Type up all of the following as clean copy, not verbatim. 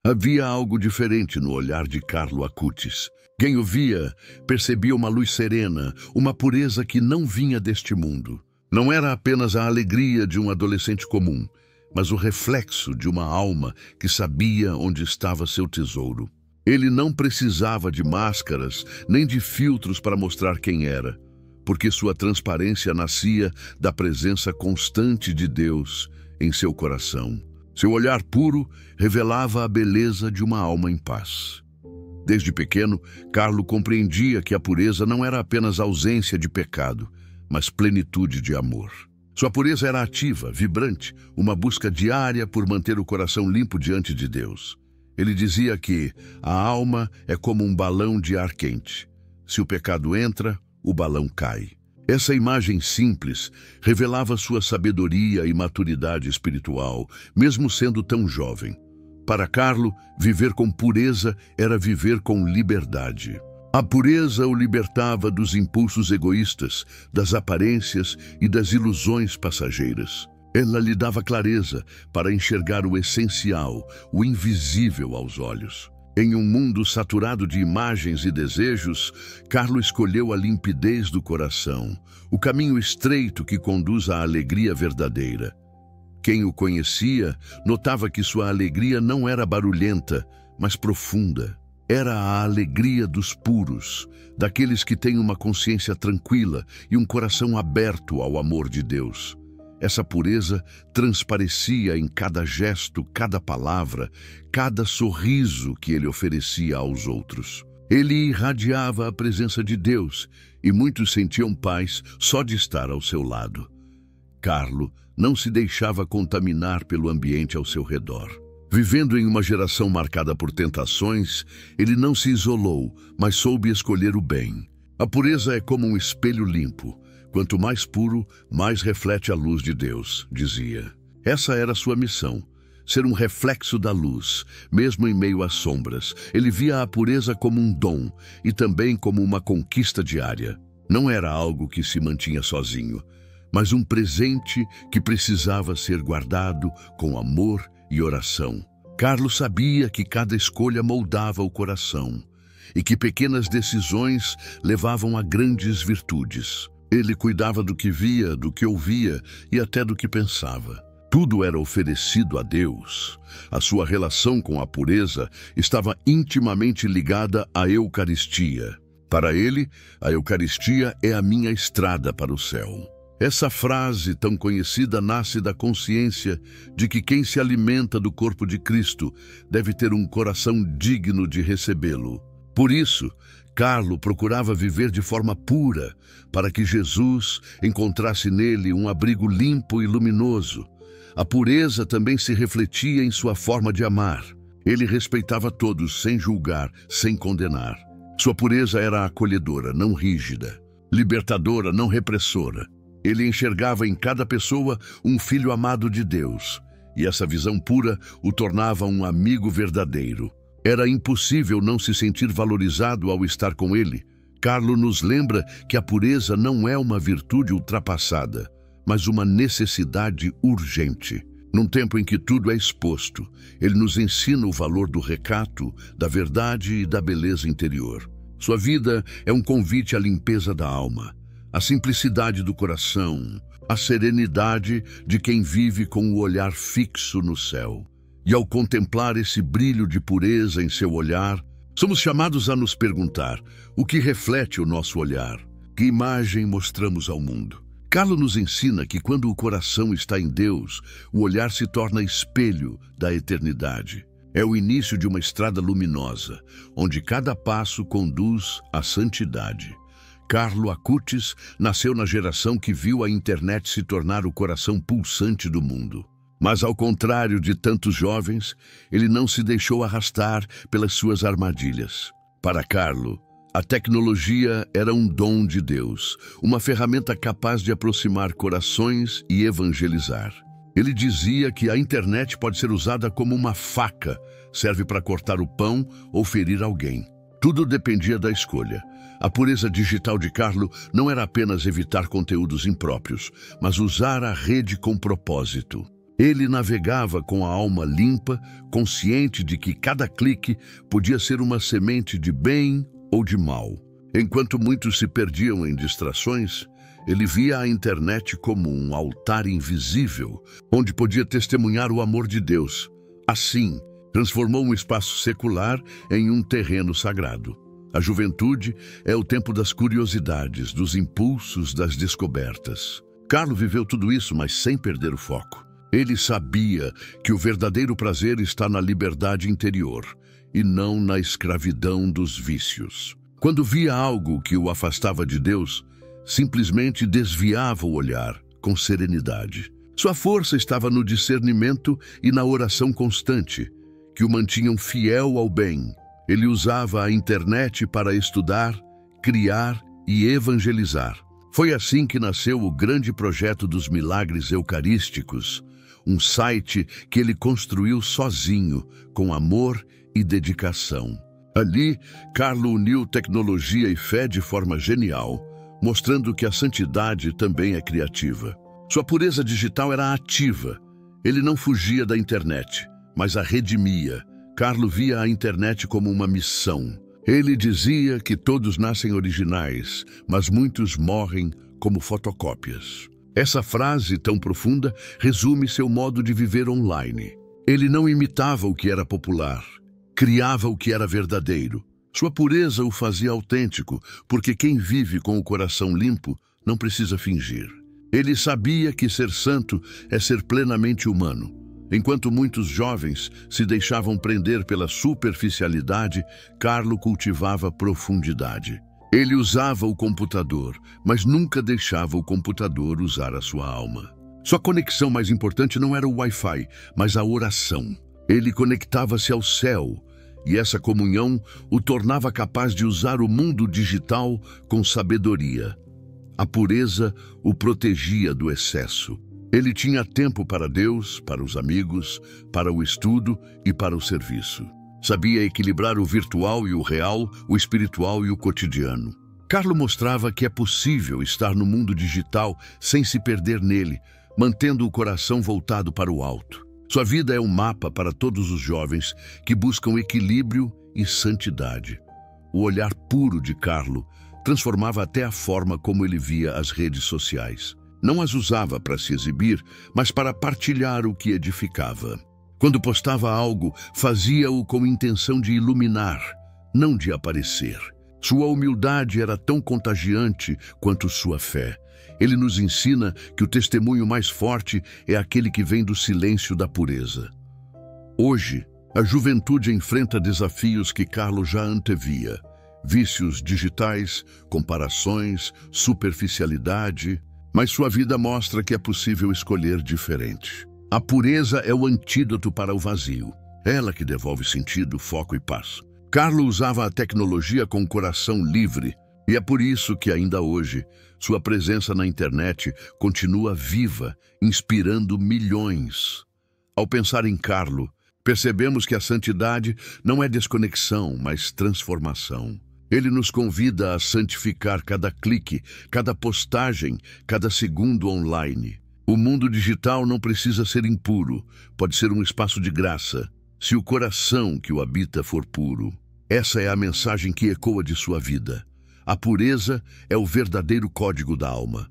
Havia algo diferente no olhar de Carlo Acutis. Quem o via percebia uma luz serena, uma pureza que não vinha deste mundo. Não era apenas a alegria de um adolescente comum, mas o reflexo de uma alma que sabia onde estava seu tesouro. Ele não precisava de máscaras nem de filtros para mostrar quem era, porque sua transparência nascia da presença constante de Deus em seu coração. Seu olhar puro revelava a beleza de uma alma em paz. Desde pequeno, Carlo compreendia que a pureza não era apenas ausência de pecado, mas plenitude de amor. Sua pureza era ativa, vibrante, uma busca diária por manter o coração limpo diante de Deus. Ele dizia que a alma é como um balão de ar quente. Se o pecado entra, o balão cai. Essa imagem simples revelava sua sabedoria e maturidade espiritual, mesmo sendo tão jovem. Para Carlo, viver com pureza era viver com liberdade. A pureza o libertava dos impulsos egoístas, das aparências e das ilusões passageiras. Ela lhe dava clareza para enxergar o essencial, o invisível aos olhos. Em um mundo saturado de imagens e desejos, Carlo escolheu a limpidez do coração, o caminho estreito que conduz à alegria verdadeira. Quem o conhecia notava que sua alegria não era barulhenta, mas profunda. Era a alegria dos puros, daqueles que têm uma consciência tranquila e um coração aberto ao amor de Deus. Essa pureza transparecia em cada gesto, cada palavra, cada sorriso que ele oferecia aos outros. Ele irradiava a presença de Deus e muitos sentiam paz só de estar ao seu lado. Carlo não se deixava contaminar pelo ambiente ao seu redor. Vivendo em uma geração marcada por tentações, ele não se isolou, mas soube escolher o bem. A pureza é como um espelho limpo. Quanto mais puro, mais reflete a luz de Deus, dizia. Essa era sua missão, ser um reflexo da luz, mesmo em meio às sombras. Ele via a pureza como um dom e também como uma conquista diária. Não era algo que se mantinha sozinho, mas um presente que precisava ser guardado com amor e oração. Carlo sabia que cada escolha moldava o coração e que pequenas decisões levavam a grandes virtudes. Ele cuidava do que via, do que ouvia e até do que pensava. Tudo era oferecido a Deus. A sua relação com a pureza estava intimamente ligada à Eucaristia. Para ele, a Eucaristia é a minha estrada para o céu. Essa frase tão conhecida nasce da consciência de que quem se alimenta do corpo de Cristo deve ter um coração digno de recebê-lo. Por isso, Carlo procurava viver de forma pura, para que Jesus encontrasse nele um abrigo limpo e luminoso. A pureza também se refletia em sua forma de amar. Ele respeitava todos, sem julgar, sem condenar. Sua pureza era acolhedora, não rígida, libertadora, não repressora. Ele enxergava em cada pessoa um filho amado de Deus, e essa visão pura o tornava um amigo verdadeiro. Era impossível não se sentir valorizado ao estar com ele. Carlo nos lembra que a pureza não é uma virtude ultrapassada, mas uma necessidade urgente. Num tempo em que tudo é exposto, ele nos ensina o valor do recato, da verdade e da beleza interior. Sua vida é um convite à limpeza da alma, à simplicidade do coração, à serenidade de quem vive com o olhar fixo no céu. E ao contemplar esse brilho de pureza em seu olhar, somos chamados a nos perguntar: o que reflete o nosso olhar? Que imagem mostramos ao mundo? Carlo nos ensina que quando o coração está em Deus, o olhar se torna espelho da eternidade. É o início de uma estrada luminosa, onde cada passo conduz à santidade. Carlo Acutis nasceu na geração que viu a internet se tornar o coração pulsante do mundo. Mas, ao contrário de tantos jovens, ele não se deixou arrastar pelas suas armadilhas. Para Carlo, a tecnologia era um dom de Deus, uma ferramenta capaz de aproximar corações e evangelizar. Ele dizia que a internet pode ser usada como uma faca, serve para cortar o pão ou ferir alguém. Tudo dependia da escolha. A pureza digital de Carlo não era apenas evitar conteúdos impróprios, mas usar a rede com propósito. Ele navegava com a alma limpa, consciente de que cada clique podia ser uma semente de bem ou de mal. Enquanto muitos se perdiam em distrações, ele via a internet como um altar invisível, onde podia testemunhar o amor de Deus. Assim, transformou um espaço secular em um terreno sagrado. A juventude é o tempo das curiosidades, dos impulsos, das descobertas. Carlo viveu tudo isso, mas sem perder o foco. Ele sabia que o verdadeiro prazer está na liberdade interior e não na escravidão dos vícios. Quando via algo que o afastava de Deus, simplesmente desviava o olhar com serenidade. Sua força estava no discernimento e na oração constante, que o mantinham fiel ao bem. Ele usava a internet para estudar, criar e evangelizar. Foi assim que nasceu o grande projeto dos Milagres Eucarísticos, um site que ele construiu sozinho, com amor e dedicação. Ali, Carlo uniu tecnologia e fé de forma genial, mostrando que a santidade também é criativa. Sua pureza digital era ativa. Ele não fugia da internet, mas a redimia. Carlo via a internet como uma missão. Ele dizia que todos nascem originais, mas muitos morrem como fotocópias. Essa frase tão profunda resume seu modo de viver online. Ele não imitava o que era popular, criava o que era verdadeiro. Sua pureza o fazia autêntico, porque quem vive com o coração limpo não precisa fingir. Ele sabia que ser santo é ser plenamente humano. Enquanto muitos jovens se deixavam prender pela superficialidade, Carlo cultivava profundidade. Ele usava o computador, mas nunca deixava o computador usar a sua alma. Sua conexão mais importante não era o Wi-Fi, mas a oração. Ele conectava-se ao céu, e essa comunhão o tornava capaz de usar o mundo digital com sabedoria. A pureza o protegia do excesso. Ele tinha tempo para Deus, para os amigos, para o estudo e para o serviço. Sabia equilibrar o virtual e o real, o espiritual e o cotidiano. Carlo mostrava que é possível estar no mundo digital sem se perder nele, mantendo o coração voltado para o alto. Sua vida é um mapa para todos os jovens que buscam equilíbrio e santidade. O olhar puro de Carlo transformava até a forma como ele via as redes sociais. Não as usava para se exibir, mas para partilhar o que edificava. Quando postava algo, fazia-o com intenção de iluminar, não de aparecer. Sua humildade era tão contagiante quanto sua fé. Ele nos ensina que o testemunho mais forte é aquele que vem do silêncio da pureza. Hoje, a juventude enfrenta desafios que Carlo já antevia. Vícios digitais, comparações, superficialidade. Mas sua vida mostra que é possível escolher diferente. A pureza é o antídoto para o vazio. Ela que devolve sentido, foco e paz. Carlo usava a tecnologia com o coração livre, e é por isso que ainda hoje sua presença na internet continua viva, inspirando milhões. Ao pensar em Carlo, percebemos que a santidade não é desconexão, mas transformação. Ele nos convida a santificar cada clique, cada postagem, cada segundo online. O mundo digital não precisa ser impuro, pode ser um espaço de graça, se o coração que o habita for puro. Essa é a mensagem que ecoa de sua vida. A pureza é o verdadeiro código da alma.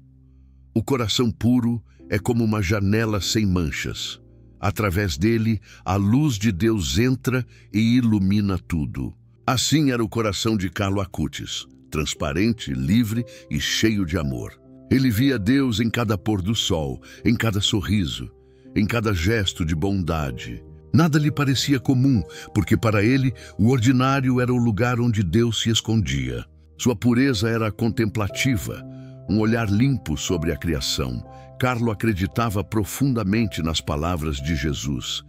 O coração puro é como uma janela sem manchas. Através dele, a luz de Deus entra e ilumina tudo. Assim era o coração de Carlo Acutis, transparente, livre e cheio de amor. Ele via Deus em cada pôr do sol, em cada sorriso, em cada gesto de bondade. Nada lhe parecia comum, porque para ele o ordinário era o lugar onde Deus se escondia. Sua pureza era contemplativa, um olhar limpo sobre a criação. Carlo acreditava profundamente nas palavras de Jesus.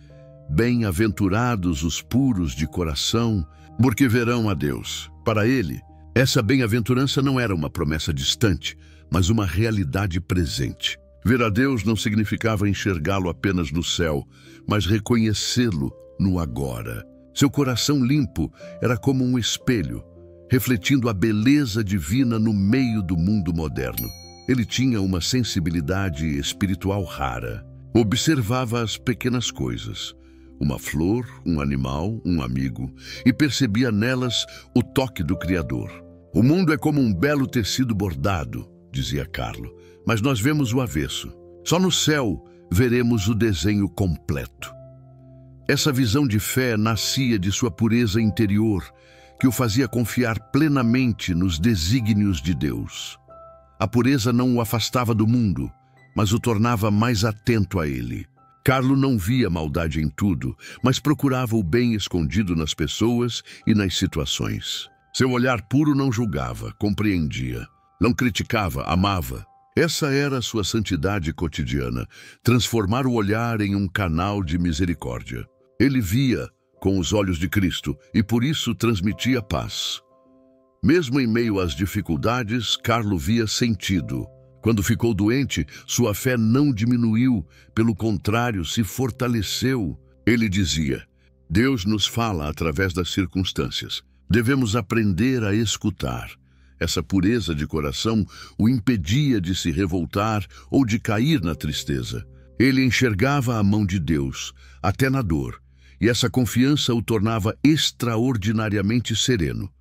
Bem-aventurados os puros de coração, porque verão a Deus. Para ele, essa bem-aventurança não era uma promessa distante, mas uma realidade presente. Ver a Deus não significava enxergá-lo apenas no céu, mas reconhecê-lo no agora. Seu coração limpo era como um espelho, refletindo a beleza divina no meio do mundo moderno. Ele tinha uma sensibilidade espiritual rara. Observava as pequenas coisas, uma flor, um animal, um amigo, e percebia nelas o toque do Criador. O mundo é como um belo tecido bordado, dizia Carlo, mas nós vemos o avesso. Só no céu veremos o desenho completo. Essa visão de fé nascia de sua pureza interior, que o fazia confiar plenamente nos desígnios de Deus. A pureza não o afastava do mundo, mas o tornava mais atento a ele. Carlo não via maldade em tudo, mas procurava o bem escondido nas pessoas e nas situações. Seu olhar puro não julgava, compreendia. Não criticava, amava. Essa era a sua santidade cotidiana, transformar o olhar em um canal de misericórdia. Ele via com os olhos de Cristo e por isso transmitia paz. Mesmo em meio às dificuldades, Carlo via sentido. Quando ficou doente, sua fé não diminuiu, pelo contrário, se fortaleceu. Ele dizia: Deus nos fala através das circunstâncias. Devemos aprender a escutar. Essa pureza de coração o impedia de se revoltar ou de cair na tristeza. Ele enxergava a mão de Deus, até na dor, e essa confiança o tornava extraordinariamente sereno.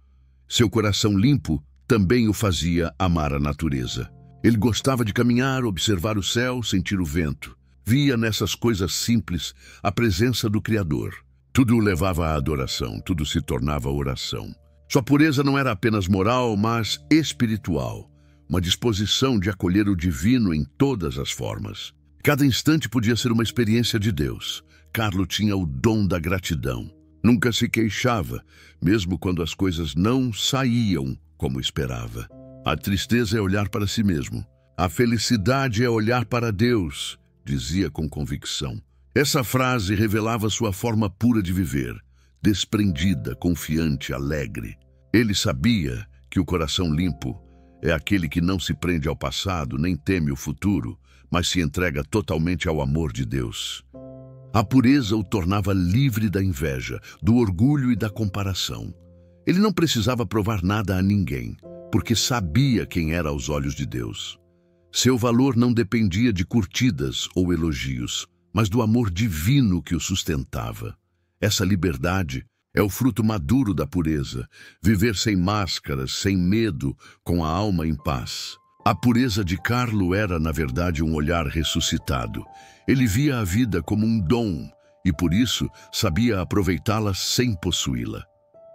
Seu coração limpo também o fazia amar a natureza. Ele gostava de caminhar, observar o céu, sentir o vento. Via nessas coisas simples a presença do Criador. Tudo o levava à adoração, tudo se tornava oração. Sua pureza não era apenas moral, mas espiritual. Uma disposição de acolher o divino em todas as formas. Cada instante podia ser uma experiência de Deus. Carlo tinha o dom da gratidão. Nunca se queixava, mesmo quando as coisas não saíam como esperava. A tristeza é olhar para si mesmo. A felicidade é olhar para Deus, dizia com convicção. Essa frase revelava sua forma pura de viver, desprendida, confiante, alegre. Ele sabia que o coração limpo é aquele que não se prende ao passado, nem teme o futuro, mas se entrega totalmente ao amor de Deus. A pureza o tornava livre da inveja, do orgulho e da comparação. Ele não precisava provar nada a ninguém, porque sabia quem era aos olhos de Deus. Seu valor não dependia de curtidas ou elogios, mas do amor divino que o sustentava. Essa liberdade é o fruto maduro da pureza, viver sem máscaras, sem medo, com a alma em paz. A pureza de Carlo era, na verdade, um olhar ressuscitado. Ele via a vida como um dom e, por isso, sabia aproveitá-la sem possuí-la.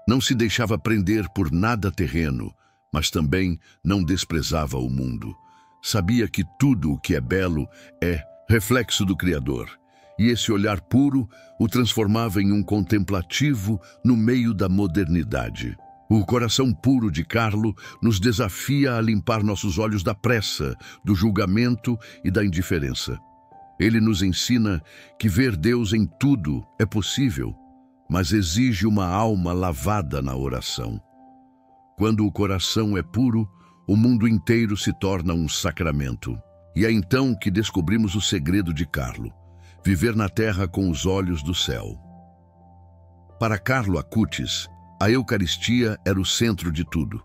Não se deixava prender por nada terreno, mas também não desprezava o mundo. Sabia que tudo o que é belo é reflexo do Criador, e esse olhar puro o transformava em um contemplativo no meio da modernidade. O coração puro de Carlo nos desafia a limpar nossos olhos da pressa, do julgamento e da indiferença. Ele nos ensina que ver Deus em tudo é possível, mas exige uma alma lavada na oração. Quando o coração é puro, o mundo inteiro se torna um sacramento. E é então que descobrimos o segredo de Carlo: viver na terra com os olhos do céu. Para Carlo Acutis, a Eucaristia era o centro de tudo.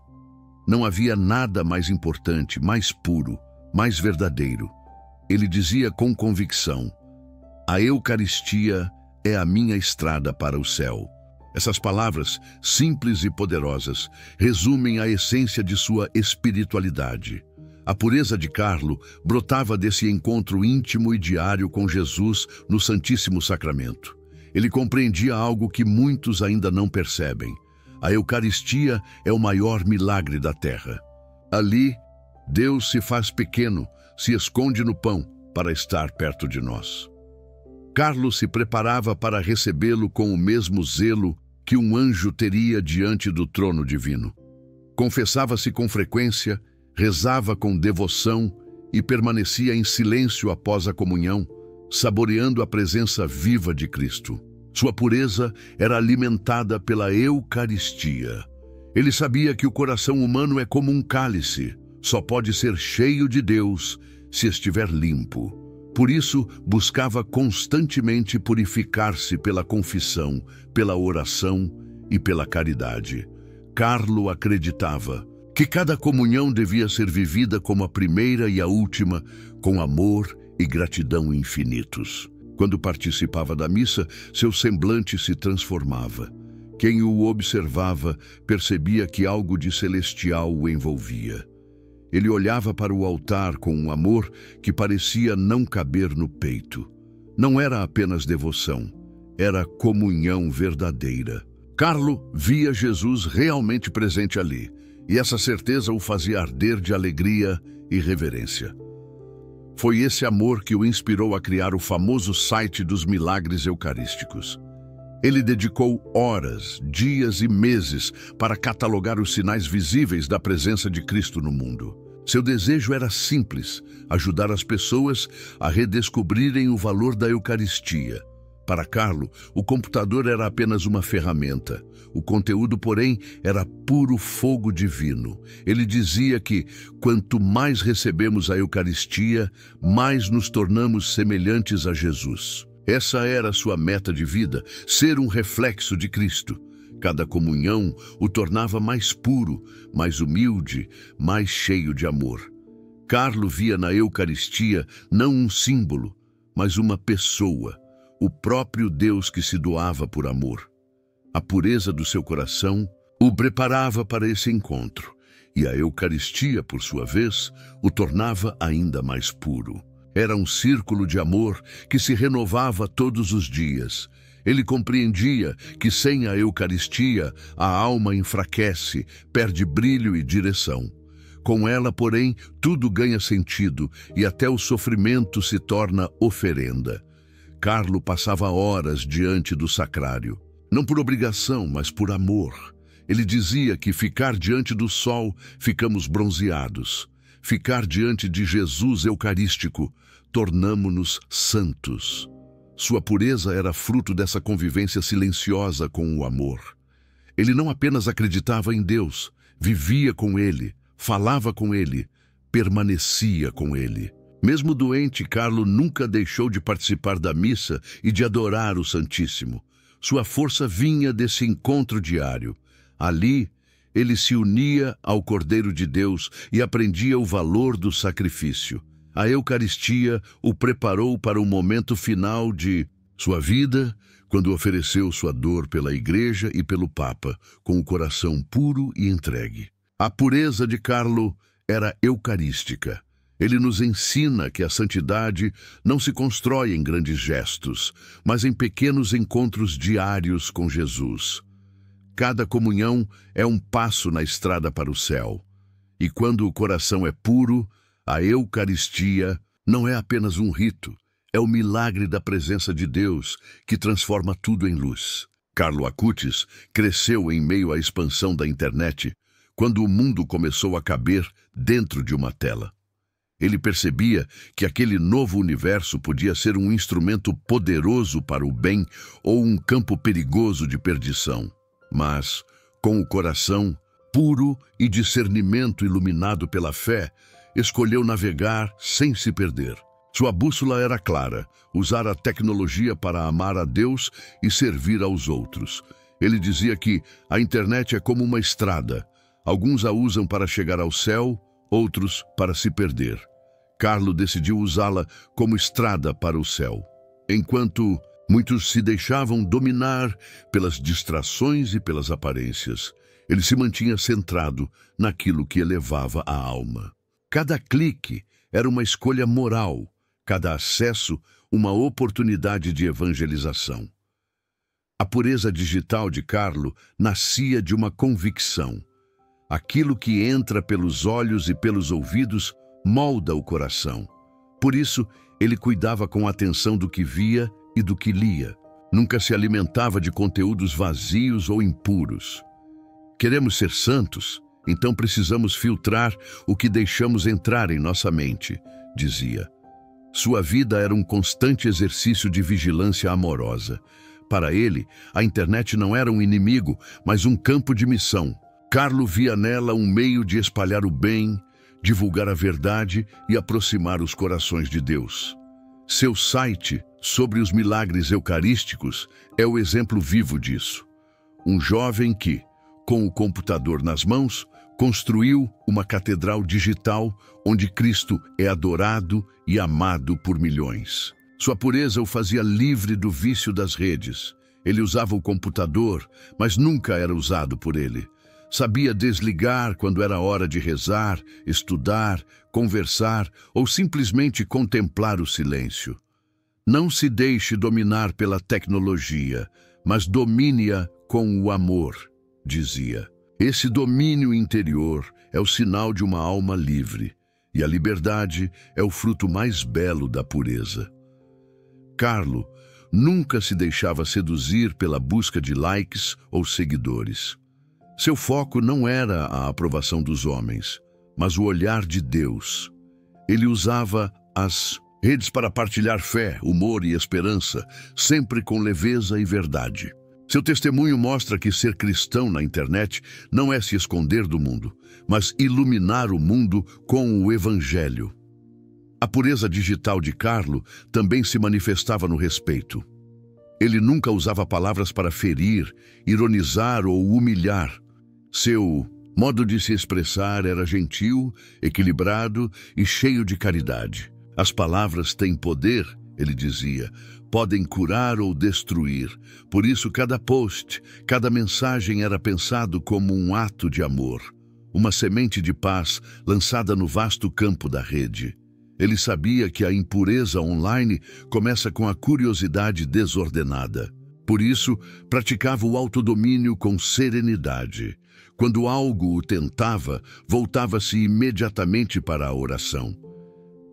Não havia nada mais importante, mais puro, mais verdadeiro. Ele dizia com convicção: a Eucaristia é a minha estrada para o céu. Essas palavras, simples e poderosas, resumem a essência de sua espiritualidade. A pureza de Carlo brotava desse encontro íntimo e diário com Jesus no Santíssimo Sacramento. Ele compreendia algo que muitos ainda não percebem. A Eucaristia é o maior milagre da terra. Ali, Deus se faz pequeno, se esconde no pão para estar perto de nós. Carlo se preparava para recebê-lo com o mesmo zelo que um anjo teria diante do trono divino. Confessava-se com frequência, rezava com devoção e permanecia em silêncio após a comunhão, saboreando a presença viva de Cristo. Sua pureza era alimentada pela Eucaristia. Ele sabia que o coração humano é como um cálice, só pode ser cheio de Deus se estiver limpo. Por isso, buscava constantemente purificar-se pela confissão, pela oração e pela caridade. Carlo acreditava que cada comunhão devia ser vivida como a primeira e a última, com amor e gratidão infinitos. Quando participava da missa, seu semblante se transformava. Quem o observava percebia que algo de celestial o envolvia. Ele olhava para o altar com um amor que parecia não caber no peito. Não era apenas devoção, era comunhão verdadeira. Carlo via Jesus realmente presente ali, e essa certeza o fazia arder de alegria e reverência. Foi esse amor que o inspirou a criar o famoso site dos milagres eucarísticos. Ele dedicou horas, dias e meses para catalogar os sinais visíveis da presença de Cristo no mundo. Seu desejo era simples: ajudar as pessoas a redescobrirem o valor da Eucaristia. Para Carlo, o computador era apenas uma ferramenta. O conteúdo, porém, era puro fogo divino. Ele dizia que, quanto mais recebemos a Eucaristia, mais nos tornamos semelhantes a Jesus. Essa era sua meta de vida, ser um reflexo de Cristo. Cada comunhão o tornava mais puro, mais humilde, mais cheio de amor. Carlo via na Eucaristia não um símbolo, mas uma pessoa, o próprio Deus que se doava por amor. A pureza do seu coração o preparava para esse encontro, e a Eucaristia, por sua vez, o tornava ainda mais puro. Era um círculo de amor que se renovava todos os dias. Ele compreendia que sem a Eucaristia a alma enfraquece, perde brilho e direção. Com ela, porém, tudo ganha sentido e até o sofrimento se torna oferenda. Carlo passava horas diante do sacrário, não por obrigação, mas por amor. Ele dizia que ficar diante do sol, ficamos bronzeados. Ficar diante de Jesus Eucarístico, tornamo-nos santos. Sua pureza era fruto dessa convivência silenciosa com o amor. Ele não apenas acreditava em Deus, vivia com Ele, falava com Ele, permanecia com Ele. Mesmo doente, Carlo nunca deixou de participar da missa e de adorar o Santíssimo. Sua força vinha desse encontro diário. Ali, ele se unia ao Cordeiro de Deus e aprendia o valor do sacrifício. A Eucaristia o preparou para o momento final de sua vida, quando ofereceu sua dor pela Igreja e pelo Papa, com o coração puro e entregue. A pureza de Carlo era eucarística. Ele nos ensina que a santidade não se constrói em grandes gestos, mas em pequenos encontros diários com Jesus. Cada comunhão é um passo na estrada para o céu. E quando o coração é puro, a Eucaristia não é apenas um rito, é o milagre da presença de Deus que transforma tudo em luz. Carlo Acutis cresceu em meio à expansão da internet, quando o mundo começou a caber dentro de uma tela. Ele percebia que aquele novo universo podia ser um instrumento poderoso para o bem ou um campo perigoso de perdição. Mas, com o coração puro e discernimento iluminado pela fé, escolheu navegar sem se perder. Sua bússola era clara: usar a tecnologia para amar a Deus e servir aos outros. Ele dizia que a internet é como uma estrada. Alguns a usam para chegar ao céu, outros para se perder. Carlo decidiu usá-la como estrada para o céu. Enquanto muitos se deixavam dominar pelas distrações e pelas aparências, ele se mantinha centrado naquilo que elevava a alma. Cada clique era uma escolha moral, cada acesso uma oportunidade de evangelização. A pureza digital de Carlo nascia de uma convicção. Aquilo que entra pelos olhos e pelos ouvidos molda o coração. Por isso, ele cuidava com atenção do que via e do que lia. Nunca se alimentava de conteúdos vazios ou impuros. Queremos ser santos? Então precisamos filtrar o que deixamos entrar em nossa mente, dizia. Sua vida era um constante exercício de vigilância amorosa. Para ele, a internet não era um inimigo, mas um campo de missão. Carlo via nela um meio de espalhar o bem, divulgar a verdade e aproximar os corações de Deus. Seu site sobre os milagres eucarísticos é o exemplo vivo disso. Um jovem que, com o computador nas mãos, Construiu uma catedral digital onde Cristo é adorado e amado por milhões. Sua pureza o fazia livre do vício das redes. Ele usava o computador, mas nunca era usado por ele. Sabia desligar quando era hora de rezar, estudar, conversar ou simplesmente contemplar o silêncio. Não se deixe dominar pela tecnologia, mas domine-a com o amor, dizia. Esse domínio interior é o sinal de uma alma livre, e a liberdade é o fruto mais belo da pureza. Carlo nunca se deixava seduzir pela busca de likes ou seguidores. Seu foco não era a aprovação dos homens, mas o olhar de Deus. Ele usava as redes para partilhar fé, humor e esperança, sempre com leveza e verdade. Seu testemunho mostra que ser cristão na internet não é se esconder do mundo, mas iluminar o mundo com o Evangelho. A pureza digital de Carlo também se manifestava no respeito. Ele nunca usava palavras para ferir, ironizar ou humilhar. Seu modo de se expressar era gentil, equilibrado e cheio de caridade. As palavras têm poder, ele dizia, podem curar ou destruir. Por isso, cada post, cada mensagem era pensado como um ato de amor, uma semente de paz lançada no vasto campo da rede. Ele sabia que a impureza online começa com a curiosidade desordenada. Por isso, praticava o autodomínio com serenidade. Quando algo o tentava, voltava-se imediatamente para a oração.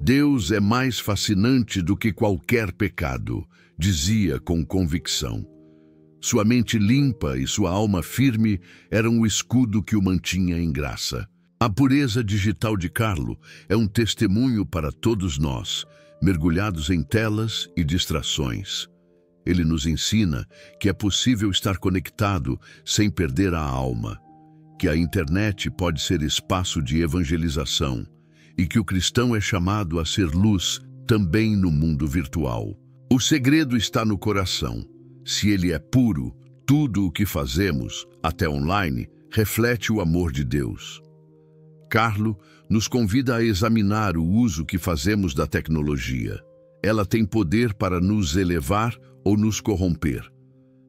Deus é mais fascinante do que qualquer pecado, dizia com convicção. Sua mente limpa e sua alma firme eram o escudo que o mantinha em graça. A pureza digital de Carlo é um testemunho para todos nós, mergulhados em telas e distrações. Ele nos ensina que é possível estar conectado sem perder a alma, que a internet pode ser espaço de evangelização e que o cristão é chamado a ser luz também no mundo virtual. O segredo está no coração. Se ele é puro, tudo o que fazemos, até online, reflete o amor de Deus. Carlo nos convida a examinar o uso que fazemos da tecnologia. Ela tem poder para nos elevar ou nos corromper.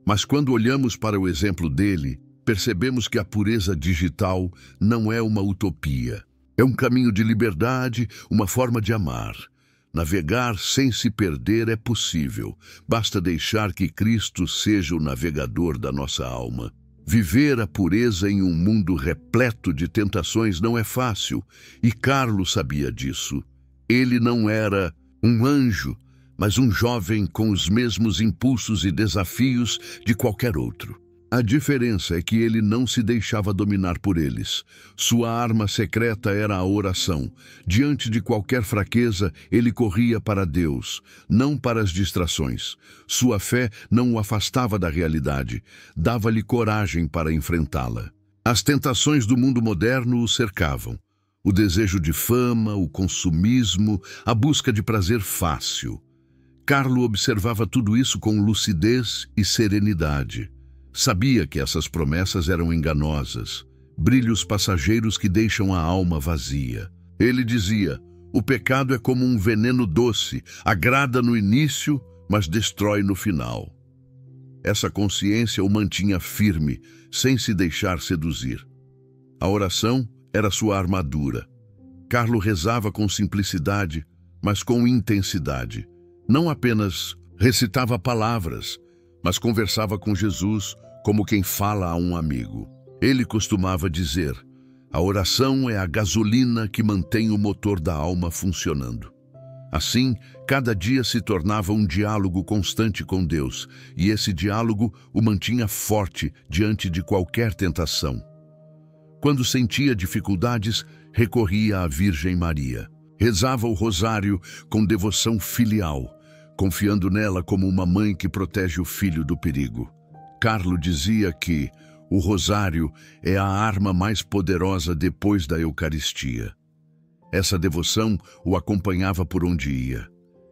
Mas quando olhamos para o exemplo dele, percebemos que a pureza digital não é uma utopia. É um caminho de liberdade, uma forma de amar. Navegar sem se perder é possível. Basta deixar que Cristo seja o navegador da nossa alma. Viver a pureza em um mundo repleto de tentações não é fácil, e Carlo sabia disso. Ele não era um anjo, mas um jovem com os mesmos impulsos e desafios de qualquer outro. A diferença é que ele não se deixava dominar por eles. Sua arma secreta era a oração. Diante de qualquer fraqueza, ele corria para Deus, não para as distrações. Sua fé não o afastava da realidade, dava-lhe coragem para enfrentá-la. As tentações do mundo moderno o cercavam. O desejo de fama, o consumismo, a busca de prazer fácil. Carlo observava tudo isso com lucidez e serenidade. Sabia que essas promessas eram enganosas, brilhos passageiros que deixam a alma vazia. Ele dizia, o pecado é como um veneno doce, agrada no início, mas destrói no final. Essa consciência o mantinha firme, sem se deixar seduzir. A oração era sua armadura. Carlo rezava com simplicidade, mas com intensidade. Não apenas recitava palavras, mas conversava com Jesus como quem fala a um amigo. Ele costumava dizer, a oração é a gasolina que mantém o motor da alma funcionando. Assim, cada dia se tornava um diálogo constante com Deus, e esse diálogo o mantinha forte diante de qualquer tentação. Quando sentia dificuldades, recorria à Virgem Maria. Rezava o rosário com devoção filial, confiando nela como uma mãe que protege o filho do perigo. Carlo dizia que o rosário é a arma mais poderosa depois da Eucaristia. Essa devoção o acompanhava por onde ia.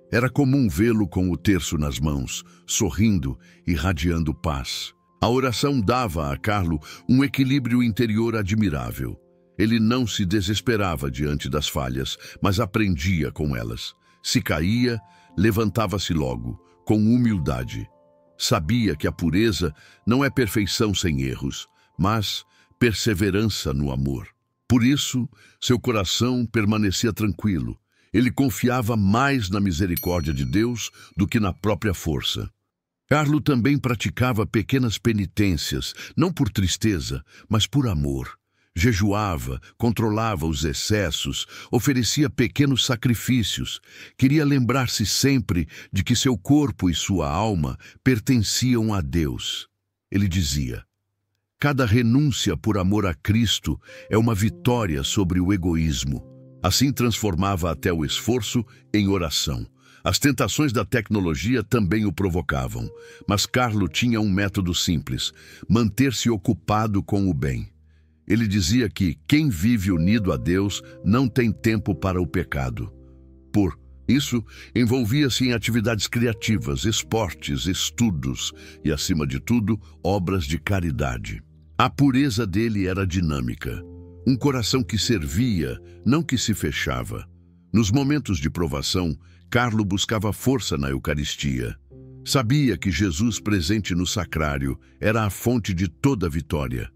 Era comum vê-lo com o terço nas mãos, sorrindo e irradiando paz. A oração dava a Carlo um equilíbrio interior admirável. Ele não se desesperava diante das falhas, mas aprendia com elas. Se caía, levantava-se logo, com humildade. Sabia que a pureza não é perfeição sem erros, mas perseverança no amor. Por isso, seu coração permanecia tranquilo. Ele confiava mais na misericórdia de Deus do que na própria força. Carlo também praticava pequenas penitências, não por tristeza, mas por amor. Jejuava, controlava os excessos, oferecia pequenos sacrifícios. Queria lembrar-se sempre de que seu corpo e sua alma pertenciam a Deus. Ele dizia: cada renúncia por amor a Cristo é uma vitória sobre o egoísmo. Assim transformava até o esforço em oração. As tentações da tecnologia também o provocavam, mas Carlo tinha um método simples: manter-se ocupado com o bem. Ele dizia que quem vive unido a Deus não tem tempo para o pecado. Por isso, envolvia-se em atividades criativas, esportes, estudos e, acima de tudo, obras de caridade. A pureza dele era dinâmica. Um coração que servia, não que se fechava. Nos momentos de provação, Carlo buscava força na Eucaristia. Sabia que Jesus presente no sacrário era a fonte de toda vitória.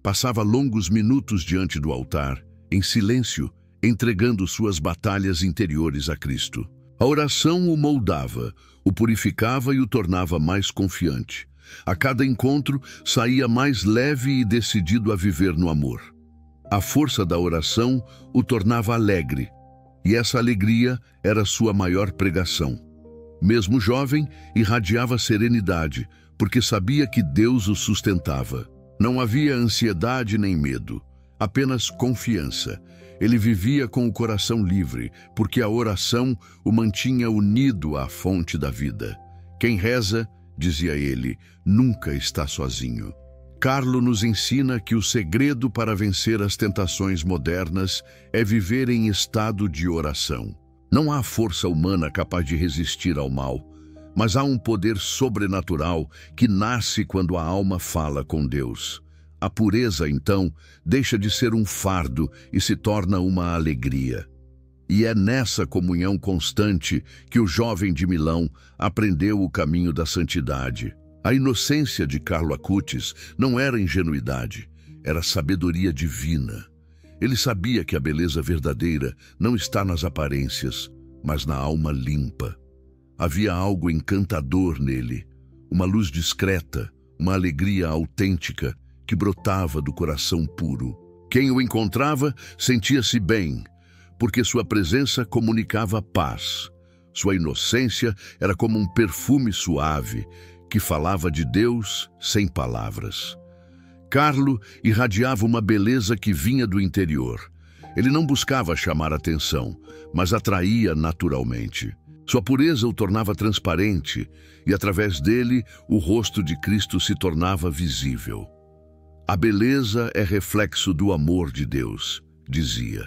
Passava longos minutos diante do altar, em silêncio, entregando suas batalhas interiores a Cristo. A oração o moldava, o purificava e o tornava mais confiante. A cada encontro, saía mais leve e decidido a viver no amor. A força da oração o tornava alegre, e essa alegria era sua maior pregação. Mesmo jovem, irradiava serenidade, porque sabia que Deus o sustentava. Não havia ansiedade nem medo, apenas confiança. Ele vivia com o coração livre, porque a oração o mantinha unido à fonte da vida. Quem reza, dizia ele, nunca está sozinho. Carlo nos ensina que o segredo para vencer as tentações modernas é viver em estado de oração. Não há força humana capaz de resistir ao mal, mas há um poder sobrenatural que nasce quando a alma fala com Deus. A pureza, então, deixa de ser um fardo e se torna uma alegria. E é nessa comunhão constante que o jovem de Milão aprendeu o caminho da santidade. A inocência de Carlo Acutis não era ingenuidade, era sabedoria divina. Ele sabia que a beleza verdadeira não está nas aparências, mas na alma limpa. Havia algo encantador nele, uma luz discreta, uma alegria autêntica que brotava do coração puro. Quem o encontrava sentia-se bem, porque sua presença comunicava paz. Sua inocência era como um perfume suave que falava de Deus sem palavras. Carlo irradiava uma beleza que vinha do interior. Ele não buscava chamar atenção, mas atraía naturalmente. Sua pureza o tornava transparente e, através dele, o rosto de Cristo se tornava visível. A beleza é reflexo do amor de Deus, dizia.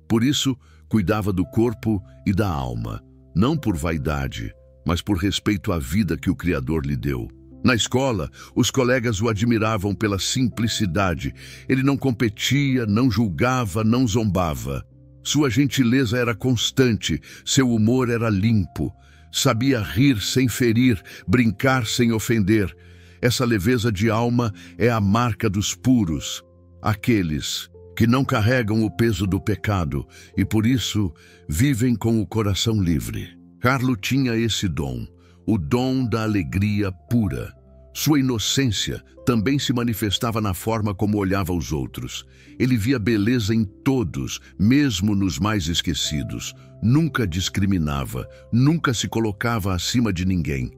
Por isso, cuidava do corpo e da alma, não por vaidade, mas por respeito à vida que o Criador lhe deu. Na escola, os colegas o admiravam pela simplicidade. Ele não competia, não julgava, não zombava. Sua gentileza era constante, seu humor era limpo. Sabia rir sem ferir, brincar sem ofender. Essa leveza de alma é a marca dos puros, aqueles que não carregam o peso do pecado e, por isso, vivem com o coração livre. Carlo tinha esse dom, o dom da alegria pura. Sua inocência também se manifestava na forma como olhava os outros. Ele via beleza em todos, mesmo nos mais esquecidos. Nunca discriminava, nunca se colocava acima de ninguém.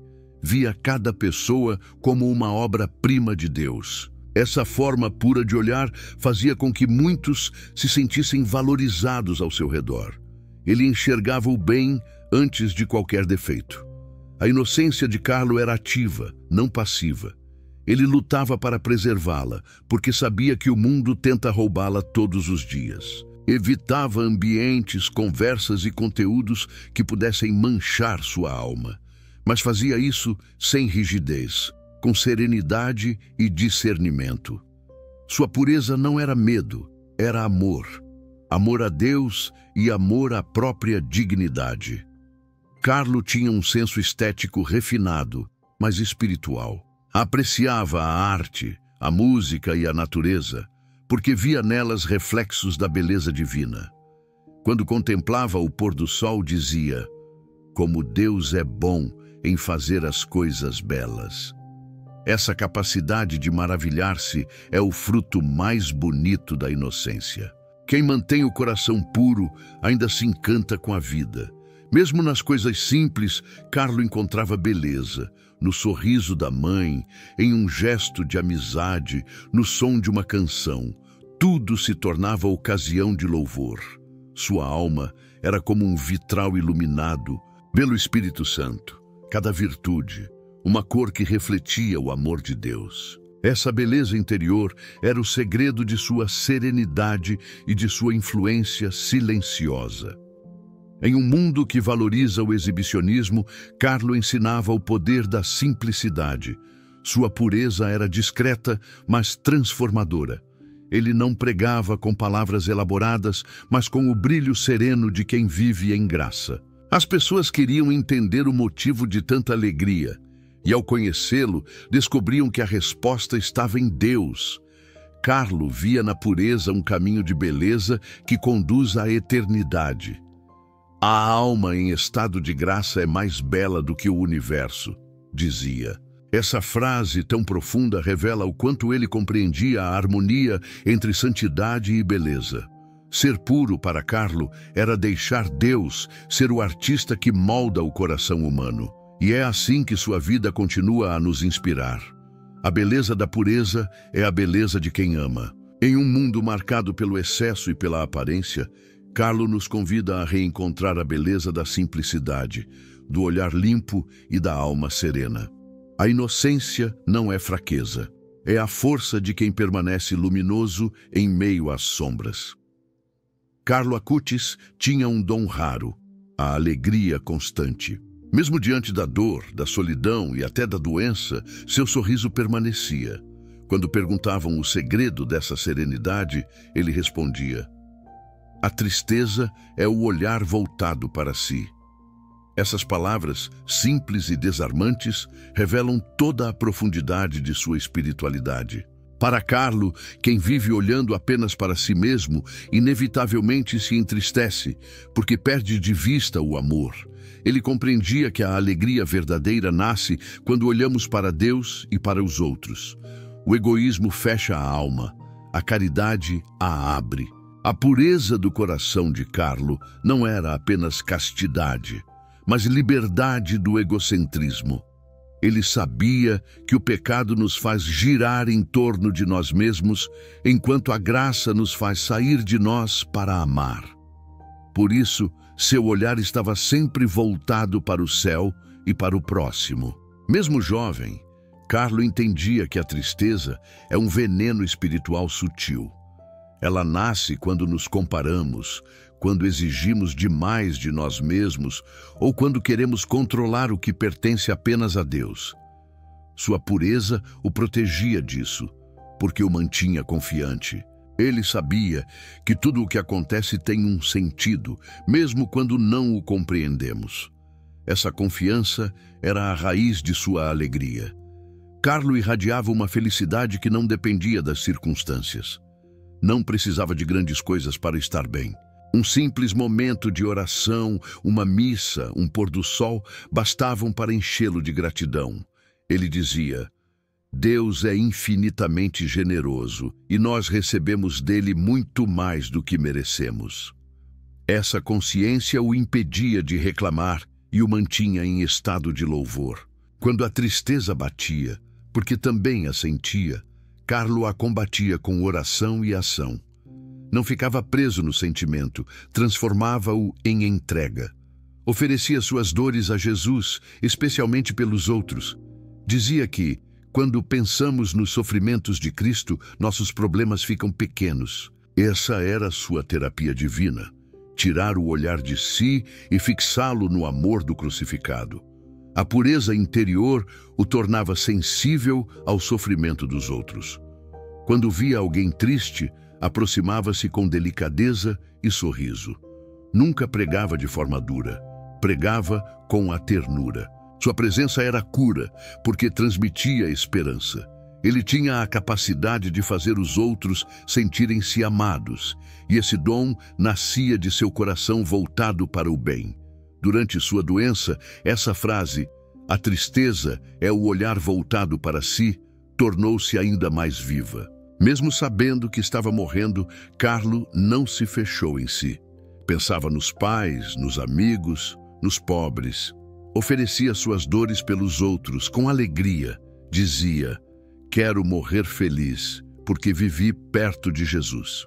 Via cada pessoa como uma obra-prima de Deus. Essa forma pura de olhar fazia com que muitos se sentissem valorizados ao seu redor. Ele enxergava o bem antes de qualquer defeito. A inocência de Carlo era ativa, não passiva. Ele lutava para preservá-la, porque sabia que o mundo tenta roubá-la todos os dias. Evitava ambientes, conversas e conteúdos que pudessem manchar sua alma. Mas fazia isso sem rigidez, com serenidade e discernimento. Sua pureza não era medo, era amor. Amor a Deus e amor à própria dignidade. Carlo tinha um senso estético refinado, mas espiritual. Apreciava a arte, a música e a natureza, porque via nelas reflexos da beleza divina. Quando contemplava o pôr do sol, dizia: "Como Deus é bom em fazer as coisas belas." Essa capacidade de maravilhar-se é o fruto mais bonito da inocência. Quem mantém o coração puro ainda se encanta com a vida. Mesmo nas coisas simples, Carlo encontrava beleza, no sorriso da mãe, em um gesto de amizade, no som de uma canção. Tudo se tornava ocasião de louvor. Sua alma era como um vitral iluminado pelo Espírito Santo. Cada virtude, uma cor que refletia o amor de Deus. Essa beleza interior era o segredo de sua serenidade e de sua influência silenciosa. Em um mundo que valoriza o exibicionismo, Carlo ensinava o poder da simplicidade. Sua pureza era discreta, mas transformadora. Ele não pregava com palavras elaboradas, mas com o brilho sereno de quem vive em graça. As pessoas queriam entender o motivo de tanta alegria, e ao conhecê-lo, descobriam que a resposta estava em Deus. Carlo via na pureza um caminho de beleza que conduz à eternidade. A alma em estado de graça é mais bela do que o universo, dizia. Essa frase tão profunda revela o quanto ele compreendia a harmonia entre santidade e beleza. Ser puro para Carlo era deixar Deus ser o artista que molda o coração humano. E é assim que sua vida continua a nos inspirar. A beleza da pureza é a beleza de quem ama. Em um mundo marcado pelo excesso e pela aparência, Carlo nos convida a reencontrar a beleza da simplicidade, do olhar limpo e da alma serena. A inocência não é fraqueza, é a força de quem permanece luminoso em meio às sombras. Carlo Acutis tinha um dom raro, a alegria constante. Mesmo diante da dor, da solidão e até da doença, seu sorriso permanecia. Quando perguntavam o segredo dessa serenidade, ele respondia: "A tristeza é o olhar voltado para si." Essas palavras, simples e desarmantes, revelam toda a profundidade de sua espiritualidade. Para Carlo, quem vive olhando apenas para si mesmo, inevitavelmente se entristece, porque perde de vista o amor. Ele compreendia que a alegria verdadeira nasce quando olhamos para Deus e para os outros. O egoísmo fecha a alma, a caridade a abre. A pureza do coração de Carlo não era apenas castidade, mas liberdade do egocentrismo. Ele sabia que o pecado nos faz girar em torno de nós mesmos, enquanto a graça nos faz sair de nós para amar. Por isso, seu olhar estava sempre voltado para o céu e para o próximo. Mesmo jovem, Carlo entendia que a tristeza é um veneno espiritual sutil. Ela nasce quando nos comparamos, quando exigimos demais de nós mesmos ou quando queremos controlar o que pertence apenas a Deus. Sua pureza o protegia disso, porque o mantinha confiante. Ele sabia que tudo o que acontece tem um sentido, mesmo quando não o compreendemos. Essa confiança era a raiz de sua alegria. Carlo irradiava uma felicidade que não dependia das circunstâncias. Não precisava de grandes coisas para estar bem. Um simples momento de oração, uma missa, um pôr do sol, bastavam para enchê-lo de gratidão. Ele dizia: "Deus é infinitamente generoso e nós recebemos dele muito mais do que merecemos." Essa consciência o impedia de reclamar e o mantinha em estado de louvor. Quando a tristeza batia, porque também a sentia, Carlo a combatia com oração e ação. Não ficava preso no sentimento, transformava-o em entrega. Oferecia suas dores a Jesus, especialmente pelos outros. Dizia que, quando pensamos nos sofrimentos de Cristo, nossos problemas ficam pequenos. Essa era sua terapia divina, tirar o olhar de si e fixá-lo no amor do crucificado. A pureza interior o tornava sensível ao sofrimento dos outros. Quando via alguém triste, aproximava-se com delicadeza e sorriso. Nunca pregava de forma dura, pregava com a ternura. Sua presença era cura, porque transmitia esperança. Ele tinha a capacidade de fazer os outros sentirem-se amados, e esse dom nascia de seu coração voltado para o bem. Durante sua doença, essa frase, "a tristeza é o olhar voltado para si", tornou-se ainda mais viva. Mesmo sabendo que estava morrendo, Carlo não se fechou em si. Pensava nos pais, nos amigos, nos pobres. Oferecia suas dores pelos outros com alegria. Dizia: "Quero morrer feliz, porque vivi perto de Jesus."